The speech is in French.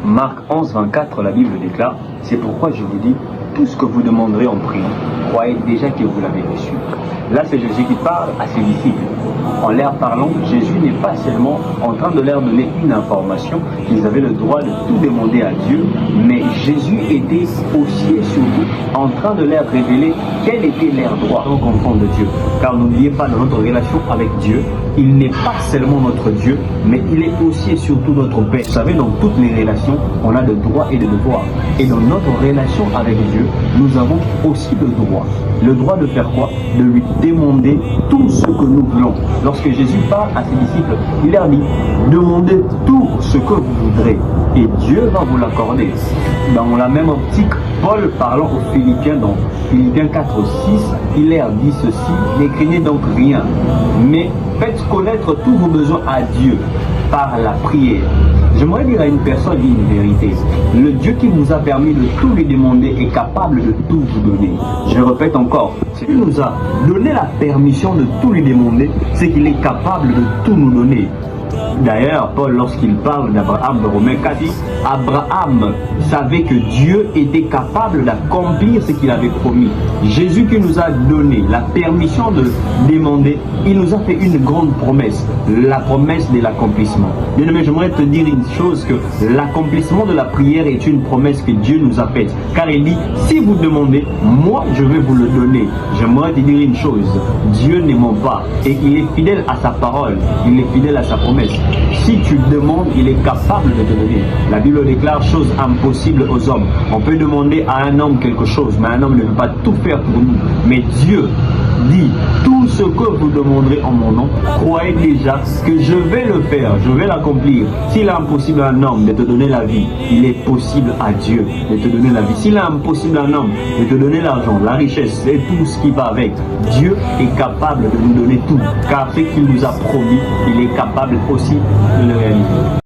Marc 11, 24, la Bible déclare, c'est pourquoi je vous dis, tout ce que vous demanderez en priant, croyez déjà que vous l'avez reçu. Là, c'est Jésus qui parle à ses disciples. En leur parlant, Jésus n'est pas seulement en train de leur donner une information qu'ils avaient le droit de tout demander à Dieu, mais Jésus était aussi et surtout en train de leur révéler quel était leur droit en enfant de Dieu. Car n'oubliez pas, dans notre relation avec Dieu, il n'est pas seulement notre Dieu, mais il est aussi et surtout notre Père. Vous savez, dans toutes les relations, on a de droits et de devoirs. Et dans notre relation avec Dieu, nous avons aussi le droit. Le droit de faire quoi? De lui demander tout ce que nous voulons. Lorsque Jésus parle à ses disciples, il leur dit, demandez tout ce que vous voudrez et Dieu va vous l'accorder. Dans la même optique, Paul parlant aux Philippiens dans Philippiens 4, 6, il leur dit ceci, ne craignez donc rien, mais faites connaître tous vos besoins à Dieu par la prière. J'aimerais dire à une personne une vérité. Le Dieu qui vous a permis de tout lui demander est capable de tout vous donner. Je répète encore, s'il nous a donné la permission de tout lui demander, c'est qu'il est capable de tout nous donner. D'ailleurs, Paul, lorsqu'il parle d'Abraham, dans Romains 4, Abraham savait que Dieu était capable d'accomplir ce qu'il avait promis. Jésus qui nous a donné la permission de demander, il nous a fait une grande promesse, la promesse de l'accomplissement. Bien aimé, j'aimerais te dire une chose, que l'accomplissement de la prière est une promesse que Dieu nous a faite. Car il dit, si vous demandez, moi je vais vous le donner. J'aimerais te dire une chose, Dieu ne ment pas et il est fidèle à sa parole, il est fidèle à sa promesse. Si tu demandes, il est capable de te donner. La Bible déclare chose impossible aux hommes. On peut demander à un homme quelque chose, mais un homme ne peut pas tout faire pour nous. Mais Dieu dit, tout ce que vous demanderez en mon nom, croyez déjà que je vais le faire, je vais l'accomplir. S'il est impossible à un homme de te donner la vie, il est possible à Dieu de te donner la vie. S'il est impossible à un homme de te donner l'argent, la richesse et tout ce qui va avec, Dieu est capable de nous donner tout. Car ce qu'il nous a promis, il est capable aussi de le réaliser.